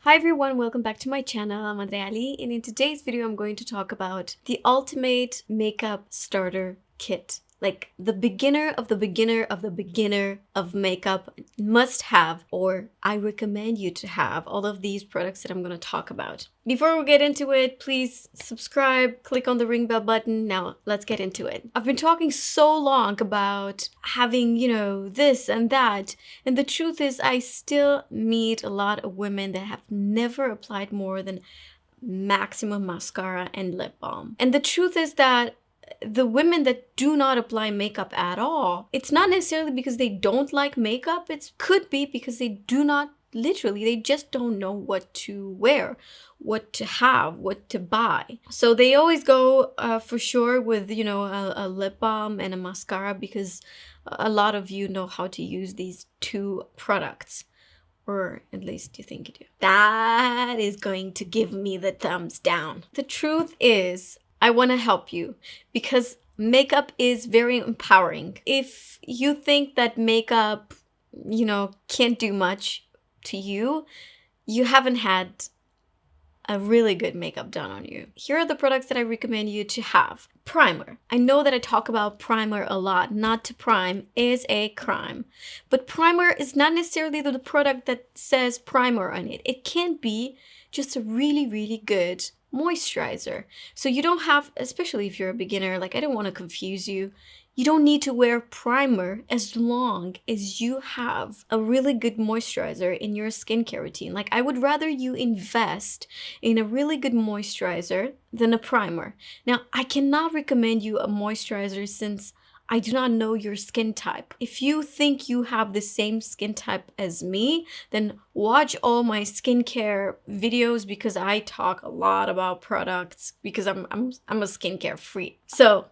Hi everyone, welcome back to my channel. I'm Andreea, and in today's video I'm going to talk about the ultimate makeup starter kit. Like the beginner of the beginner of the beginner of makeup must have, or I recommend you to have, all of these products that I'm going to talk about. Before we get into it, please subscribe, click on the ring bell button. Now let's get into it. I've been talking so long about having, this and that. And the truth is I still meet a lot of women that have never applied more than maximum mascara and lip balm. And the truth is that the women that do not apply makeup at all, it's not necessarily because they don't like makeup. It could be because they do not, literally, they just don't know what to wear, what to have, what to buy. So they always go for sure with, a lip balm and a mascara because a lot of you know how to use these two products. Or at least you think you do. That is going to give me the thumbs down. The truth is, I want to help you because makeup is very empowering. If you think that makeup, can't do much to you, you haven't had a really good makeup done on you. Here are the products that I recommend you to have. Primer. I know that I talk about primer a lot. Not to prime is a crime. But primer is not necessarily the product that says primer on it. It can be just a really, really good moisturizer. So you don't have, especially if you're a beginner, like I don't want to confuse you, you don't need to wear primer as long as you have a really good moisturizer in your skincare routine. Like I would rather you invest in a really good moisturizer than a primer. Now, I cannot recommend you a moisturizer since I do not know your skin type. If you think you have the same skin type as me, then watch all my skincare videos because I talk a lot about products because I'm a skincare freak. So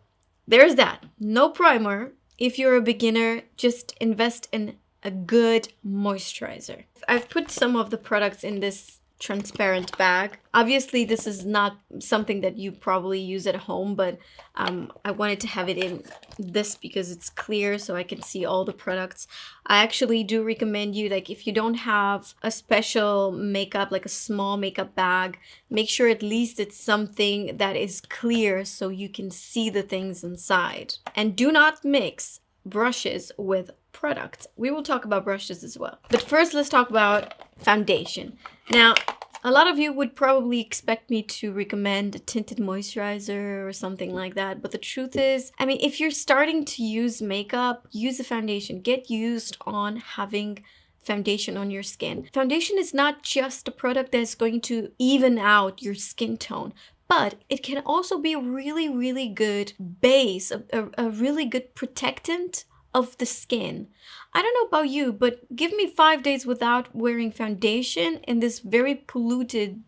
there's that. No primer. If you're a beginner, just invest in a good moisturizer. I've put some of the products in this transparent bag. Obviously, this is not something that you probably use at home, but I wanted to have it in this because it's clear so I can see all the products. I actually do recommend you, like if you don't have a special makeup, like a small makeup bag, make sure at least it's something that is clear so you can see the things inside. And do not mix brushes with products. We will talk about brushes as well. But first, let's talk about foundation. Now, a lot of you would probably expect me to recommend a tinted moisturizer or something like that. But the truth is, I mean, if you're starting to use makeup, use a foundation. Get used on having foundation on your skin. Foundation is not just a product that's going to even out your skin tone, but it can also be a really, really good base, a really good protectant of the skin. I don't know about you, but give me 5 days without wearing foundation in this very polluted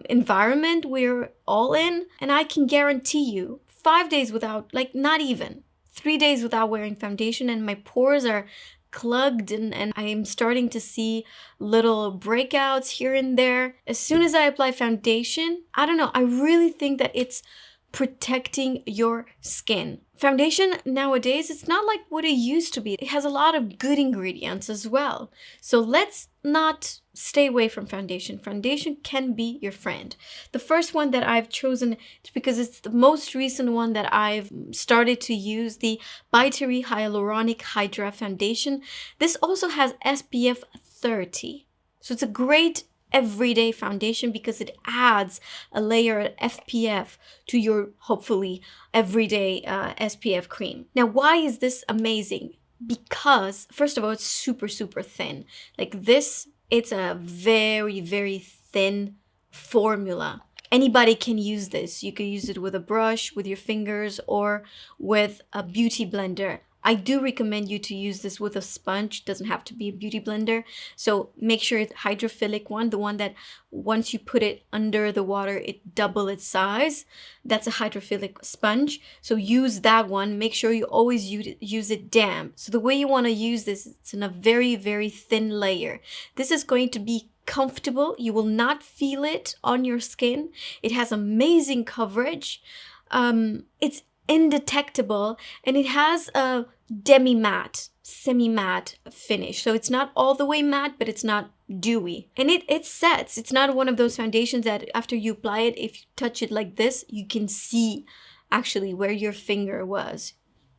environment we're all in, and I can guarantee you 5 days without, like not even 3 days without wearing foundation, and my pores are clogged and I am starting to see little breakouts here and there. As soon as I apply foundation, I don't know, I really think that it's protecting your skin. Foundation nowadays, it's not like what it used to be. It has a lot of good ingredients as well. So let's not stay away from foundation. Foundation can be your friend. The first one that I've chosen is because it's the most recent one that I've started to use, the Bali Hyaluronic Hydra foundation. This also has SPF 30. So it's a great everyday foundation because it adds a layer of SPF to your hopefully everyday SPF cream. Now, why is this amazing? Because first of all, it's super, super thin. Like this, it's a very, very thin formula. Anybody can use this. You can use it with a brush, with your fingers, or with a beauty blender. I do recommend you to use this with a sponge. It doesn't have to be a beauty blender. So make sure it's hydrophilic one, the one that once you put it under the water, it double its size. That's a hydrophilic sponge. So use that one. Make sure you always use it damp. So the way you want to use this, it's in a very, very thin layer. This is going to be comfortable. You will not feel it on your skin. It has amazing coverage. It's indetectable, and it has a demi matte. semi-matte finish. So it's not all the way matte, but it's not dewy. And it sets. It's not one of those foundations that after you apply it, if you touch it like this, you can see actually where your finger was.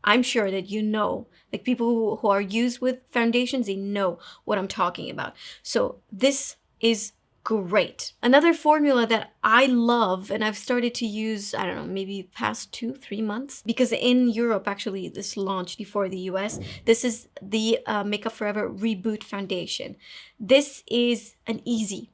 I'm sure that you know, like people who are used with foundations, they know what I'm talking about. So this is great. Another formula that I love and I've started to use, I don't know, maybe past 2-3 months, because in Europe, actually this launched before the US. This is the Makeup Forever Reboot foundation. This is an easy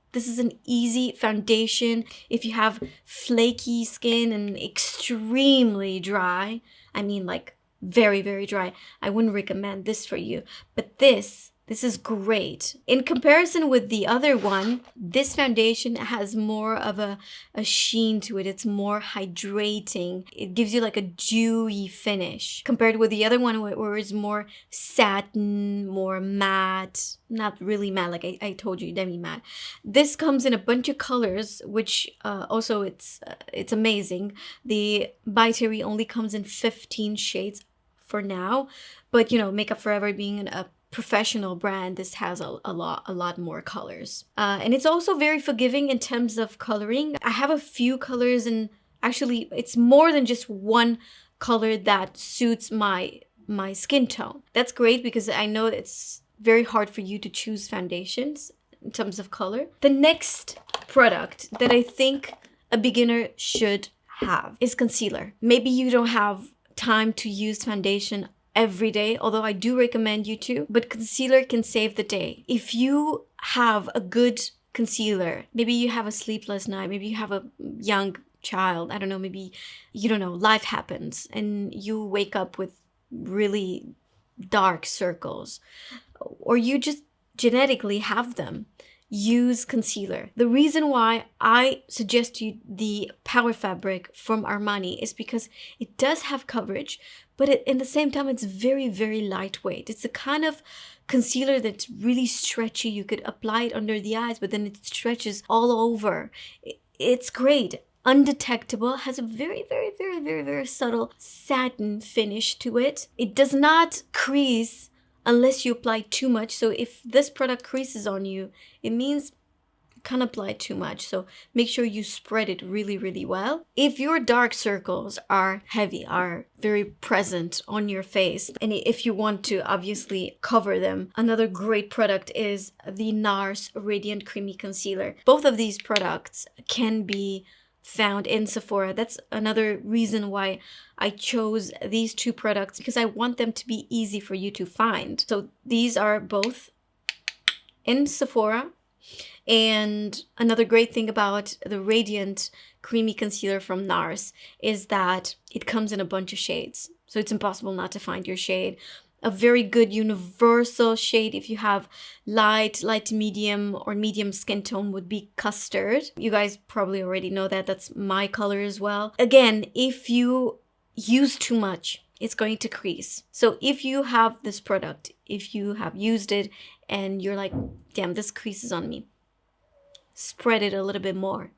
foundation. If you have flaky skin and extremely dry, I mean like very, very dry, I wouldn't recommend this for you. But this is great. In comparison with the other one, this foundation has more of a sheen to it. It's more hydrating. It gives you like a dewy finish compared with the other one where it's more satin, more matte. Not really matte, like I told you, demi-matte. This comes in a bunch of colors, which also it's amazing. The By Terry only comes in 15 shades for now, but you know, Makeup Forever being a professional brand, this has a lot more colors, and it's also very forgiving in terms of coloring. I have a few colors, and actually it's more than just one color that suits my skin tone. That's great because I know it's very hard for you to choose foundations in terms of color. The next product that I think a beginner should have is concealer. Maybe you don't have time to use foundation every day, although I do recommend you to, but concealer can save the day. If you have a good concealer, maybe you have a sleepless night, maybe you have a young child, I don't know, maybe, you don't know, life happens and you wake up with really dark circles, or you just genetically have them, use concealer. The reason why I suggest you the Power Fabric from Armani is because it does have coverage, but in the same time, it's very, very lightweight. It's the kind of concealer that's really stretchy. You could apply it under the eyes, but then it stretches all over. It's great. Undetectable, has a very, very, very, very, very subtle satin finish to it. It does not crease unless you apply too much. So if this product creases on you, it means you can't apply too much. So make sure you spread it really, really well. If your dark circles are heavy, are very present on your face, and if you want to obviously cover them, another great product is the NARS Radiant Creamy Concealer. Both of these products can be found in Sephora. That's another reason why I chose these two products, because I want them to be easy for you to find. So these are both in Sephora. And another great thing about the Radiant Creamy Concealer from NARS is that it comes in a bunch of shades. So it's impossible not to find your shade. A very good universal shade if you have light, medium, or medium skin tone would be Custard. You guys probably already know that. That's my color as well. Again, if you use too much, it's going to crease. So if you have this product, if you have used it and you're like, damn, this creases on me, spread it a little bit more,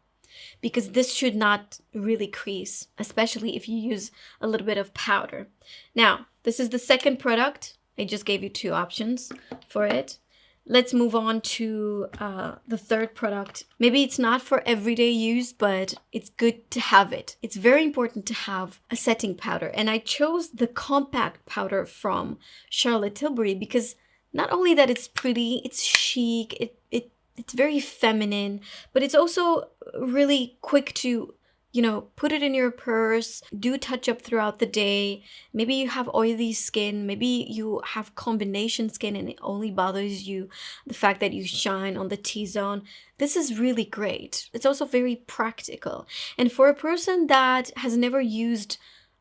because this should not really crease, especially if you use a little bit of powder. Now, this is the second product. I just gave you two options for it. Let's move on to the third product. Maybe it's not for everyday use, but it's good to have it. It's very important to have a setting powder. And I chose the compact powder from Charlotte Tilbury because not only that it's pretty, it's chic, it's very feminine, but it's also really quick to, you know, put it in your purse, do touch up throughout the day. Maybe you have oily skin, maybe you have combination skin and it only bothers you the fact that you shine on the T-zone. This is really great. It's also very practical. And for a person that has never used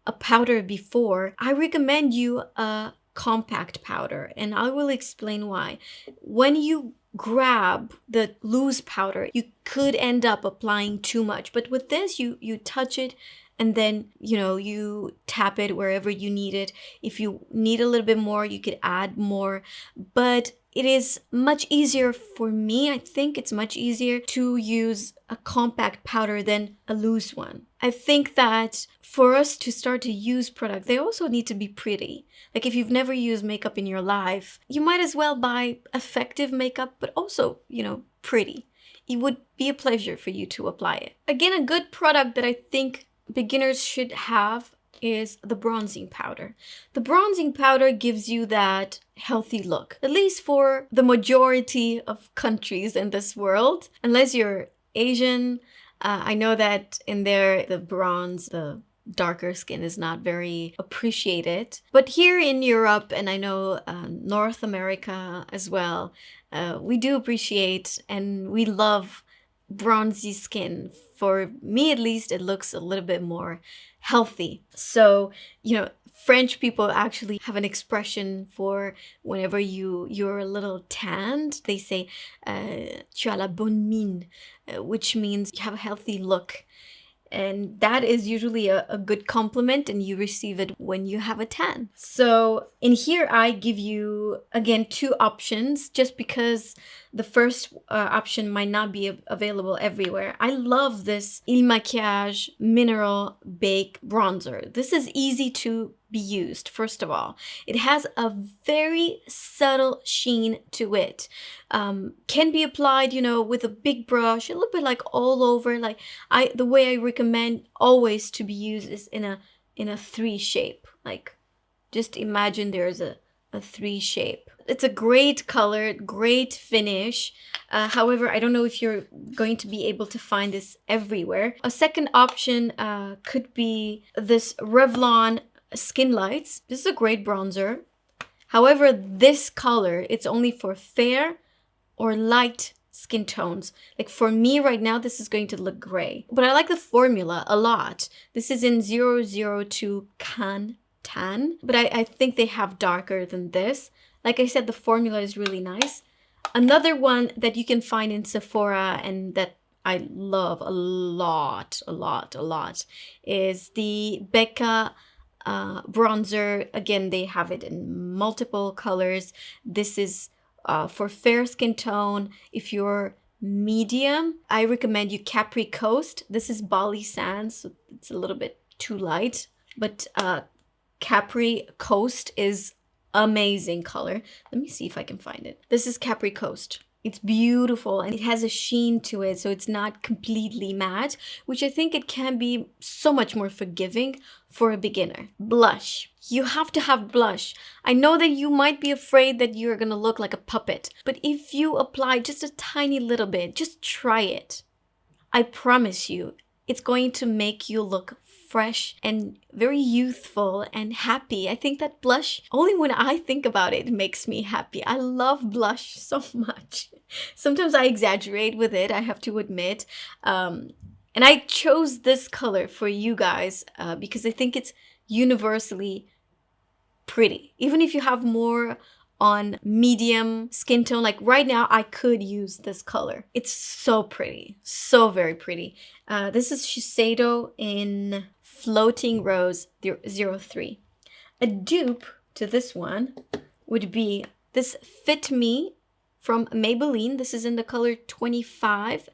a powder before, I recommend you a compact powder, and I will explain why. When you grab the loose powder, you could end up applying too much, but with this you touch it and then, you know, you tap it wherever you need it. If you need a little bit more, you could add more, but it is much easier for me. I think it's much easier to use a compact powder than a loose one. I think that for us to start to use products, they also need to be pretty. Like if you've never used makeup in your life, you might as well buy effective makeup, but also, you know, pretty. It would be a pleasure for you to apply it. Again, a good product that I think beginners should have is the bronzing powder. The bronzing powder gives you that healthy look, at least for the majority of countries in this world. Unless you're Asian, I know that in there, the bronze, the darker skin is not very appreciated. But here in Europe, and I know North America as well, we do appreciate and we love bronzy skin. For me, at least, it looks a little bit more healthy. So, you know, French people actually have an expression for whenever you're a little tanned. They say, tu as la bonne mine, which means you have a healthy look. And that is usually a good compliment, and you receive it when you have a tan. So in here, I give you, again, two options just because the first option might not be available everywhere. I love this Il Maquillage Mineral Bake Bronzer. This is easy to be used, first of all. It has a very subtle sheen to it. Can be applied, you know, with a big brush, a little bit like all over. Like the way I recommend always to be used is in a 3 shape. Like just imagine there's a 3 shape. It's a great color, great finish. However, I don't know if you're going to be able to find this everywhere. A second option could be this Revlon Skinlights. This is a great bronzer. However, this color, it's only for fair or light skin tones. Like for me right now, this is going to look gray. But I like the formula a lot. This is in 002 Can Tan. But I think they have darker than this. Like I said, the formula is really nice. Another one that you can find in Sephora and that I love a lot is the Becca bronzer. Again, they have it in multiple colors. This is for fair skin tone. If you're medium, I recommend you Capri Coast. This is Bali Sands, so it's a little bit too light, but Capri Coast is amazing color. Let me see if I can find it. This is Capri Coast. It's beautiful and it has a sheen to it, so it's not completely matte, which I think it can be so much more forgiving for a beginner. Blush. You have to have blush. I know that you might be afraid that you're gonna look like a puppet, but if you apply just a tiny little bit, just try it. I promise you, it's going to make you look fresh and very youthful and happy. I think that blush, only when I think about it, makes me happy. I love blush so much. Sometimes I exaggerate with it, I have to admit. And I chose this color for you guys because I think it's universally pretty. Even if you have more on medium skin tone, like right now, I could use this color. It's so pretty, so very pretty. This is Shiseido in Floating Rose 03. A dupe to this one would be this Fit Me from Maybelline. This is in the color 25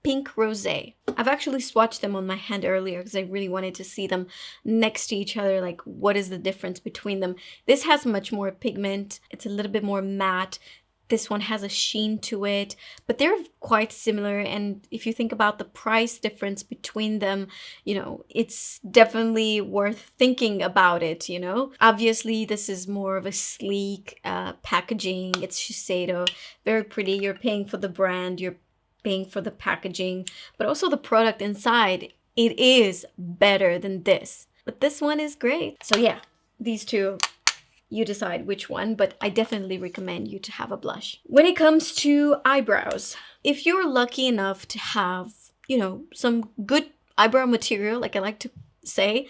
Pink Rosé. I've actually swatched them on my hand earlier because I really wanted to see them next to each other, like what is the difference between them. This has much more pigment. It's a little bit more matte. This one has a sheen to it, but they're quite similar. And if you think about the price difference between them, you know, it's definitely worth thinking about it, you know. Obviously, this is more of a sleek packaging. It's Shiseido, very pretty. You're paying for the brand, you're paying for the packaging, but also the product inside. It is better than this, but this one is great. So yeah, these two, you decide which one, but I definitely recommend you to have a blush. When it comes to eyebrows, if you're lucky enough to have, you know, some good eyebrow material, like I like to say,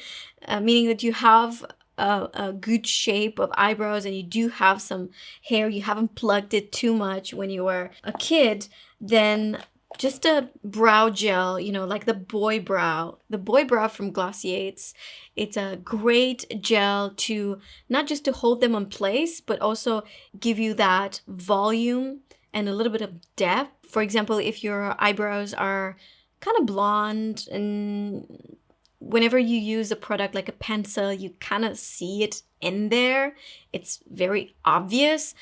meaning that you have a good shape of eyebrows and you do have some hair, you haven't plugged it too much when you were a kid, then just a brow gel, you know, like the boy brow from Glossier. It's a great gel to not just to hold them in place, but also give you that volume and a little bit of depth. For example, if your eyebrows are kind of blonde, and whenever you use a product like a pencil, you kind of see it in there, it's very obvious.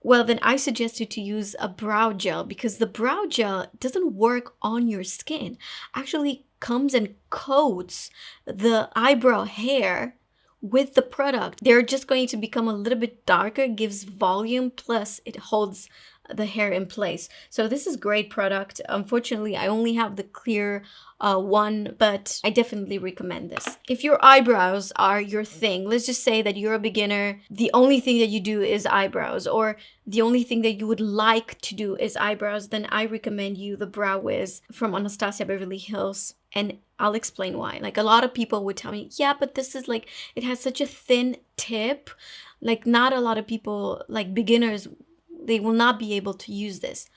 Well, then I suggest you to use a brow gel, because the brow gel doesn't work on your skin. Actually comes and coats the eyebrow hair with the product. They're just going to become a little bit darker, gives volume, plus it holds the hair in place. So this is great product. Unfortunately, I only have the clear one, but I definitely recommend this. If your eyebrows are your thing, let's just say that you're a beginner, the only thing that you do is eyebrows, or the only thing that you would like to do is eyebrows, then I recommend you the Brow Wiz from Anastasia Beverly Hills. And I'll explain why. Like, a lot of people would tell me, yeah, but this is like, it has such a thin tip. Like, not a lot of people, like beginners, they will not be able to use this.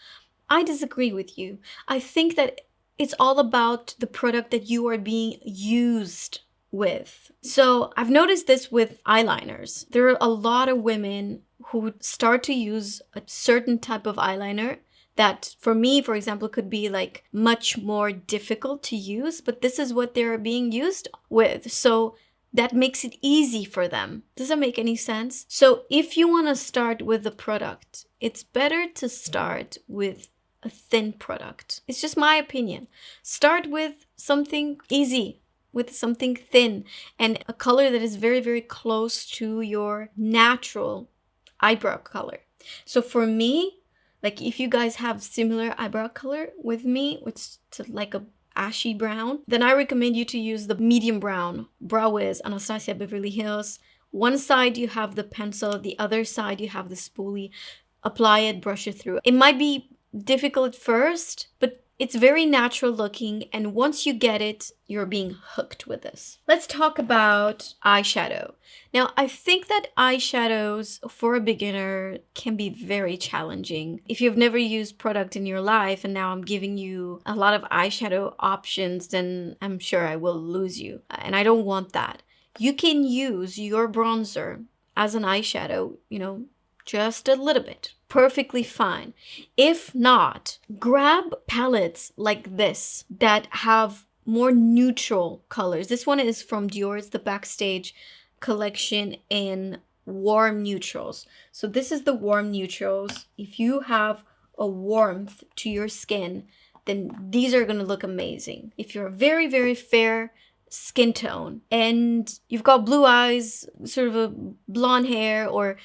I disagree with you. I think that it's all about the product that you are being used with. So I've noticed this with eyeliners. There are a lot of women who start to use a certain type of eyeliner that, for me, for example, could be like much more difficult to use, but this is what they're being used with. So that makes it easy for them. Does that make any sense? So if you want to start with a product, it's better to start with a thin product. It's just my opinion. Start with something easy, with something thin, and a color that is very, very close to your natural eyebrow color. So for me, like, if you guys have similar eyebrow color with me, which is like a ashy brown, then I recommend you to use the medium brown Brow Wiz Anastasia Beverly Hills. One side you have the pencil, the other side you have the spoolie. Apply it, brush it through. It might be difficult at first, but it's very natural looking, and once you get it, you're being hooked with this. Let's talk about eyeshadow. Now, I think that eyeshadows for a beginner can be very challenging. If you've never used product in your life and now I'm giving you a lot of eyeshadow options, then I'm sure I will lose you, and I don't want that. You can use your bronzer as an eyeshadow, you know, just a little bit. Perfectly fine. If not, grab palettes like this that have more neutral colors. This one is from Dior. It's the Backstage collection in warm neutrals. So this is the warm neutrals. If you have a warmth to your skin, then these are going to look amazing. If you're very, very fair skin tone and you've got blue eyes, sort of a blonde hair, or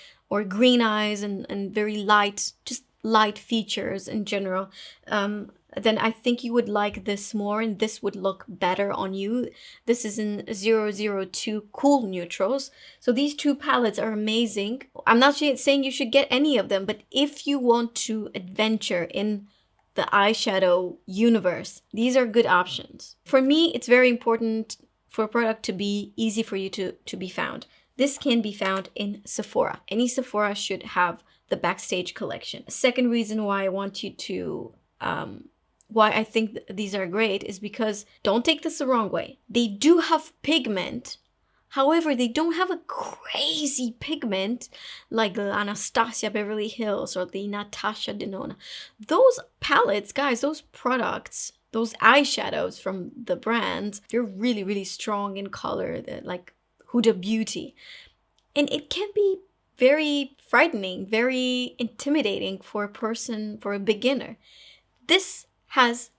green eyes, and very light, just light features in general, then I think you would like this more, and this would look better on you. This is in 002 Cool Neutrals. So these two palettes are amazing. I'm not saying you should get any of them, but if you want to adventure in the eyeshadow universe, these are good options. For me, it's very important for a product to be easy for you to be found. This can be found in Sephora. Any Sephora should have the Backstage collection. Second reason why I want you to, why I think these are great is because, don't take this the wrong way, they do have pigment. However, they don't have a crazy pigment like the Anastasia Beverly Hills or the Natasha Denona. Those palettes, guys, those products, those eyeshadows from the brands, they're really, really strong in color. They're like Huda Beauty. And it can be very frightening, very intimidating for a beginner. This has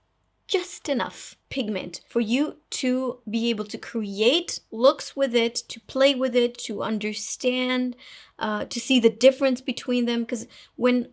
just enough pigment for you to be able to create looks with it, to play with it, to understand, to see the difference between them. Because when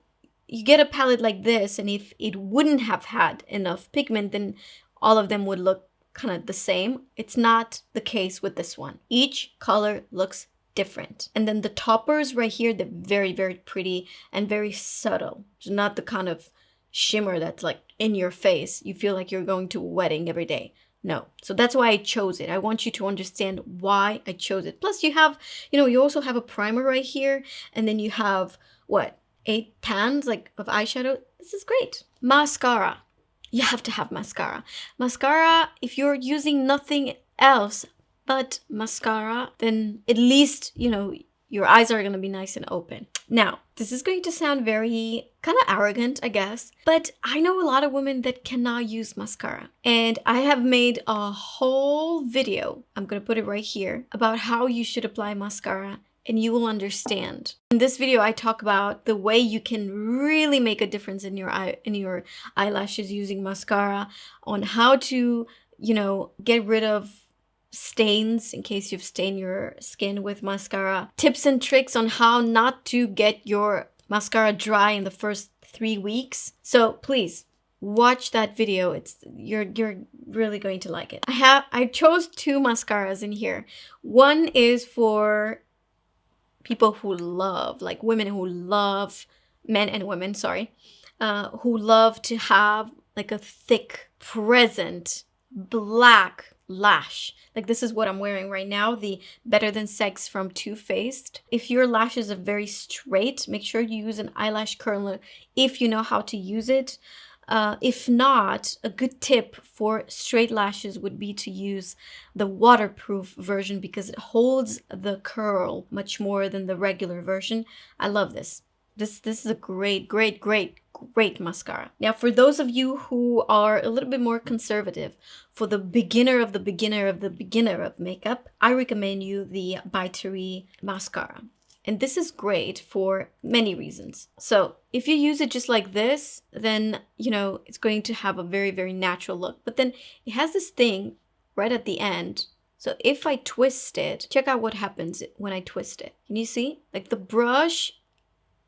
you get a palette like this, and if it wouldn't have had enough pigment, then all of them would look kind of the same. It's not the case with this one. Each color looks different. And then the toppers right here, they're very, very pretty and very subtle. It's not the kind of shimmer that's like in your face. You feel like you're going to a wedding every day. No. So that's why I chose it. I want you to understand why I chose it. Plus you have, you also have a primer right here, and then you have, what, 8 pans like of eyeshadow. This is great. Mascara. you have to have mascara. Mascara, if you're using nothing else but mascara, then at least, you know, your eyes are going to be nice and open. Now, this is going to sound very kind of arrogant, I guess, but I know a lot of women that cannot use mascara. And I have made a whole video, I'm going to put it right here, about how you should apply mascara, and you will understand. In this video, I talk about the way you can really make a difference in your eyelashes using mascara, on how to, you know, get rid of stains in case you've stained your skin with mascara, tips and tricks on how not to get your mascara dry in the first 3 weeks. So please watch that video. You're really going to like it. I chose 2 mascaras in here. One is for people who love, like women who love, men and women, sorry, who love to have like a thick, present, black lash. Like this is what I'm wearing right now, the Better Than Sex from Too Faced. If your lashes are very straight, make sure you use an eyelash curler if you know how to use it. If not, a good tip for straight lashes would be to use the waterproof version because it holds the curl much more than the regular version. I love this. This is a great mascara. Now, for those of you who are a little bit more conservative, for the beginner of the beginner of the beginner of makeup, I recommend you the By mascara. And this is great for many reasons. So if you use it just like this, then, you know, it's going to have a very natural look. But then it has this thing right at the end. So if I twist it, check out what happens when I twist it. Can you see? Like the brush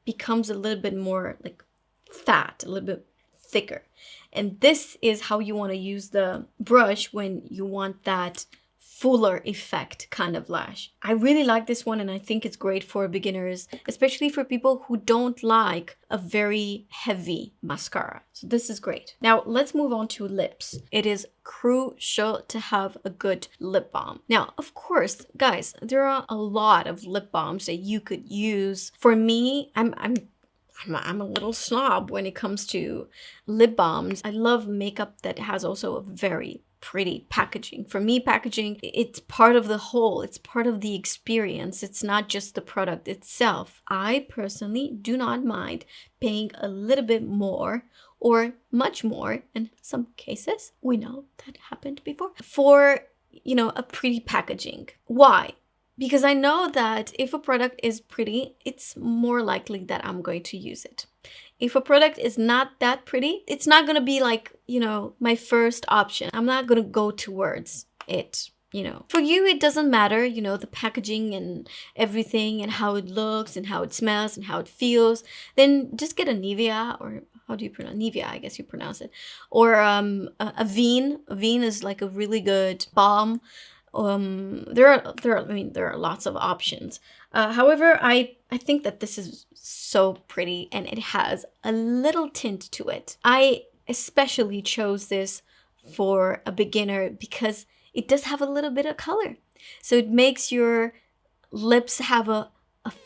becomes a little bit more like fat, a little bit thicker. And this is how you want to use the brush when you want that fuller effect kind of lash. I really like this one, and I think it's great for beginners, especially for people who don't like a very heavy mascara. So this is great. Now let's move on to lips. It is crucial to have a good lip balm. Now, of course, guys, there are a lot of lip balms that you could use. For me, I'm a little snob when it comes to lip balms. I love makeup that has also a very pretty packaging. For me, packaging, it's part of the whole. It's part of the experience. It's not just the product itself. I personally do not mind paying a little bit more or much more, in some cases, we know that happened before, for, you know, a pretty packaging. Why? Because I know that if a product is pretty, it's more likely that I'm going to use it. If a product is not that pretty, it's not going to be like, you know, my first option. I'm not going to go towards it, you know. For you, it doesn't matter, you know, the packaging and everything and how it looks and how it smells and how it feels. Then just get a Nivea, or how do you pronounce Nivea? I guess you pronounce it. Or a Veen. A Veen is like a really good balm. There are lots of options. However, I think that this is so pretty and it has a little tint to it. I especially chose this for a beginner because it does have a little bit of color. So it makes your lips have a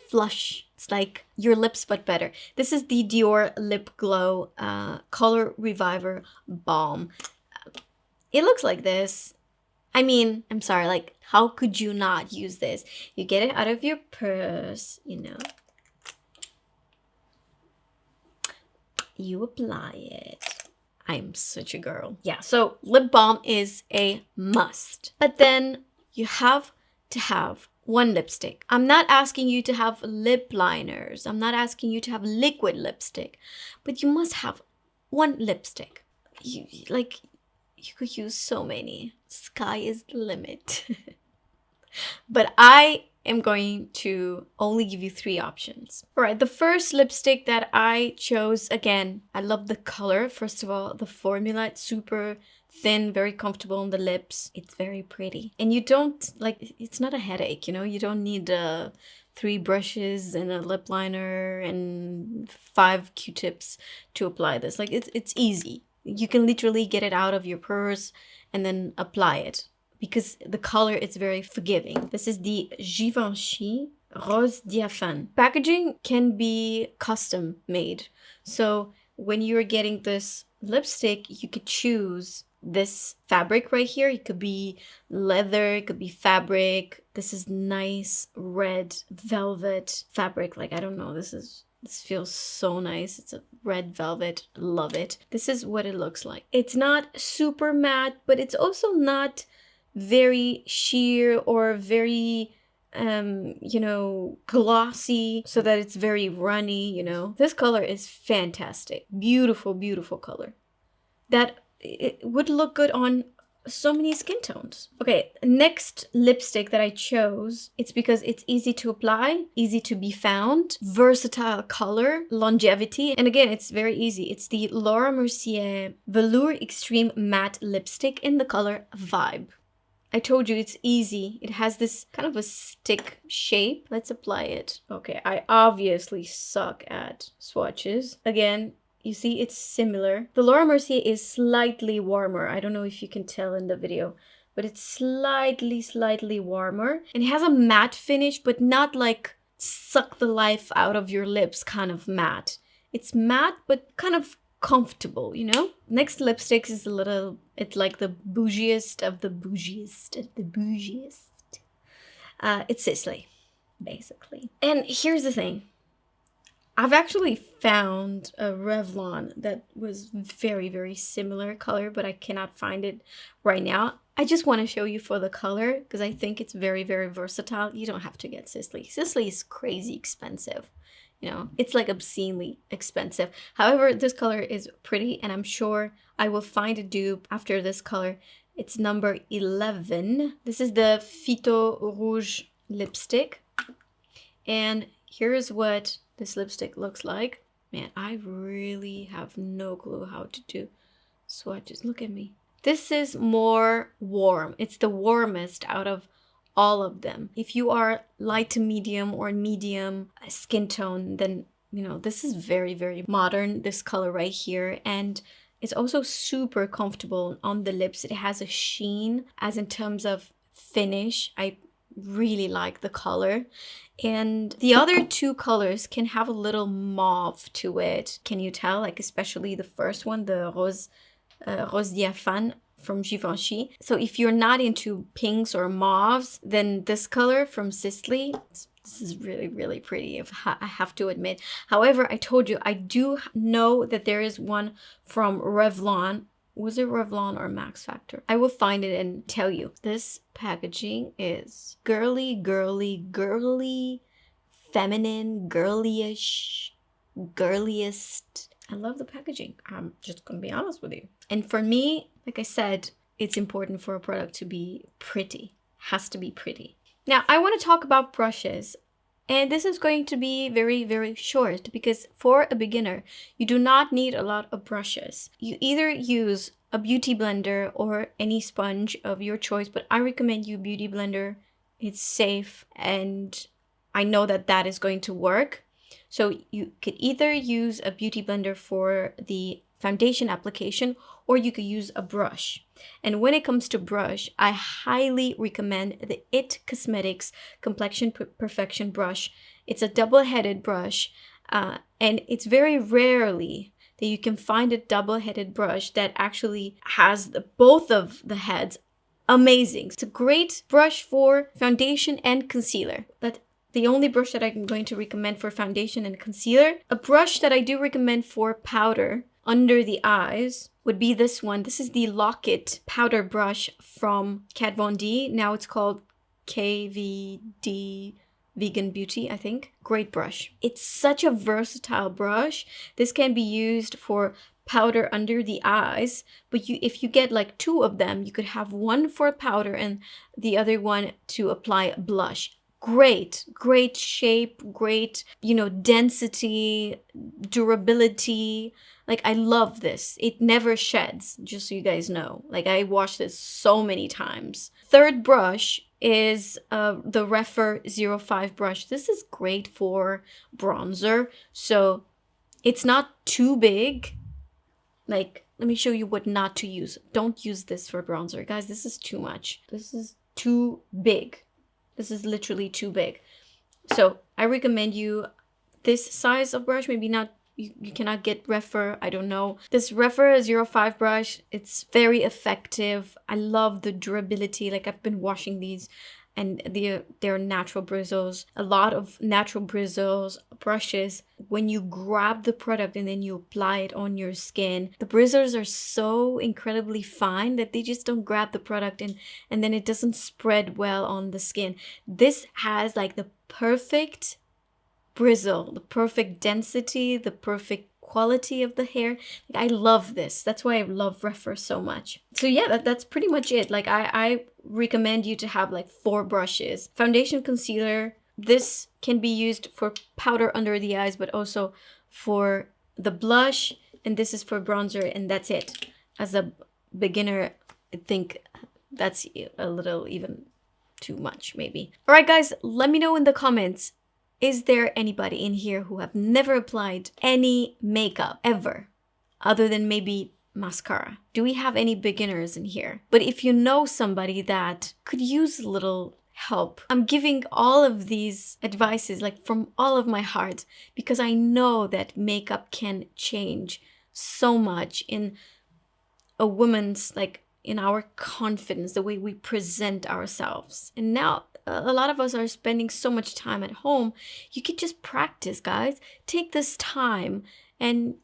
flush. It's like your lips, but better. This is the Dior Lip Glow Color Reviver Balm. It looks like this. I mean, I'm sorry, like, how could you not use this? You get it out of your purse, you know. You apply it. I'm such a girl. Yeah, so lip balm is a must. But then you have to have one lipstick. I'm not asking you to have lip liners. I'm not asking you to have liquid lipstick. But you must have one lipstick. You could use so many. Sky is the limit. But I am going to only give you 3 options. All right, the first lipstick that I chose, again, I love the color. First of all, the formula, it's super thin, very comfortable on the lips. It's very pretty. And you don't, like, it's not a headache, you know? You don't need 3 brushes and a lip liner and 5 Q-tips to apply this. Like, it's easy. You can literally get it out of your purse and then apply it because the color is very forgiving. This is the Givenchy Rose Diaphane. Packaging can be custom made. So when you're getting this lipstick, you could choose this fabric right here. It could be leather, it could be fabric. This is nice red velvet fabric. Like, I don't know, this feels so nice. It's a red velvet. Love it. This is what it looks like. It's not super matte, but it's also not very sheer or very you know, glossy, so that it's very runny, you know. This color is fantastic. Beautiful, beautiful color. That it would look good on so many skin tones. Okay, next lipstick that I chose, it's because it's easy to apply, easy to be found, versatile color, longevity, and again, it's very easy. It's the Laura Mercier Velour Extreme Matte Lipstick in the color Vibe. I told you it's easy. It has this kind of a stick shape. Let's apply it. Okay, I obviously suck at swatches. Again, you see it's similar. The Laura Mercier is slightly warmer. I don't know if you can tell in the video, but it's slightly warmer. And it has a matte finish, but not like suck the life out of your lips kind of matte. It's matte, but kind of comfortable, you know? Next lipstick is it's like the bougiest of the bougiest of the bougiest. It's Sisley, basically. And here's the thing. I've actually found a Revlon that was very, very similar color, but I cannot find it right now. I just want to show you for the color because I think it's very, very versatile. You don't have to get Sisley. Sisley is crazy expensive. You know, it's like obscenely expensive. However, this color is pretty, and I'm sure I will find a dupe after this color. It's number 11. This is the Fito Rouge lipstick. And here's what this lipstick looks like. Man, I really have no clue how to do swatches. Look at me. This is more warm. It's the warmest out of all of them. If you are light to medium or medium skin tone, then, you know, this is very, very modern, this color right here. And it's also super comfortable on the lips. It has a sheen, as in terms of finish. I really like the color. And the other two colors can have a little mauve to it. Can you tell? Like, especially the first one, the Rose Diaphane from Givenchy. So if you're not into pinks or mauves, then this color from Sisley, this is really, really pretty, I have to admit. However, I told you, I do know that there is one from Revlon. Was it Revlon or Max Factor? I will find it and tell you. This packaging is girly, girly, girly, feminine, girlyish, girliest. I love the packaging. I'm just gonna be honest with you. And for me, like I said, it's important for a product to be pretty. Has to be pretty. Now, I want to talk about brushes. And this is going to be very, very short because for a beginner, you do not need a lot of brushes. You either use a beauty blender or any sponge of your choice, but I recommend you beauty blender. It's safe and I know that that is going to work. So you could either use a beauty blender for the foundation application or you could use a brush. And when it comes to brush, I highly recommend the IT Cosmetics Complexion Perfection brush. It's a double-headed brush and it's very rarely that you can find a double-headed brush that actually has both of the heads. Amazing. It's a great brush for foundation and concealer. But the only brush that I'm going to recommend for foundation and concealer, a brush that I do recommend for powder under the eyes would be this one. This is the Lock-It powder brush from Kat Von D. Now it's called KVD Vegan Beauty, I think. Great brush. It's such a versatile brush. This can be used for powder under the eyes, but if you get like two of them, you could have one for powder and the other one to apply blush. Great shape, great, you know, density, durability. Like, I love this. It never sheds, just so you guys know. Like, I washed this so many times. Third brush is the Refer 05 brush. This is great for bronzer. So it's not too big. Like, let me show you what not to use. Don't use this for bronzer. Guys, this is too much. This is too big. This is literally too big. So I recommend you this size of brush, maybe not you cannot get Refer, I don't know. This Refer 05 brush, it's very effective. I love the durability. Like, I've been washing these and they're natural bristles. A lot of natural bristles brushes, when you grab the product and then you apply it on your skin, the bristles are so incredibly fine that they just don't grab the product and then it doesn't spread well on the skin. This has like the perfect bristle, the perfect density, the perfect quality of the hair. Like, I love this. That's why I love Refer so much. So yeah, that's pretty much it. Like, I recommend you to have like 4 brushes. Foundation, concealer. This can be used for powder under the eyes, but also for the blush. And this is for bronzer, and that's it. As a beginner, I think that's a little even too much, maybe. All right, guys, let me know in the comments. Is there anybody in here who have never applied any makeup ever, other than maybe mascara? Do we have any beginners in here? But if you know somebody that could use a little help, I'm giving all of these advices like from all of my heart, because I know that makeup can change so much in a woman's, like, in our confidence, the way we present ourselves. And now a lot of us are spending so much time at home. You could just practice, guys. Take this time and,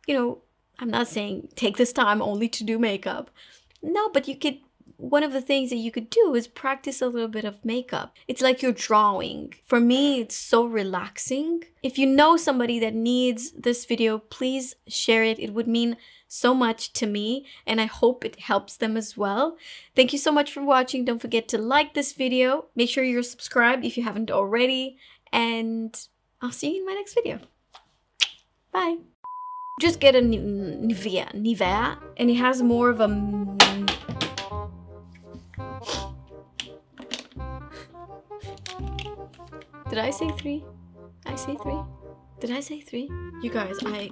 you know, I'm not saying take this time only to do makeup. No, but you could, one of the things that you could do is practice a little bit of makeup. It's like you're drawing. For me, it's so relaxing. If you know somebody that needs this video, please share it. It would mean so much to me, and I hope it helps them as well. Thank you so much for watching. Don't forget to like this video. Make sure you're subscribed if you haven't already, and I'll see you in my next video. Bye. Just get a Nivea, and it has more of a... Did I say 3? I say 3? Did I say 3? You guys, I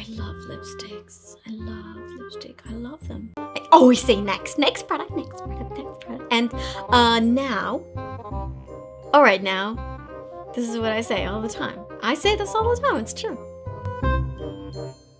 love lipsticks. I love lipstick. I love them. I always say next product, next product. And now, all right, now, this is what I say all the time. I say this all the time. It's true.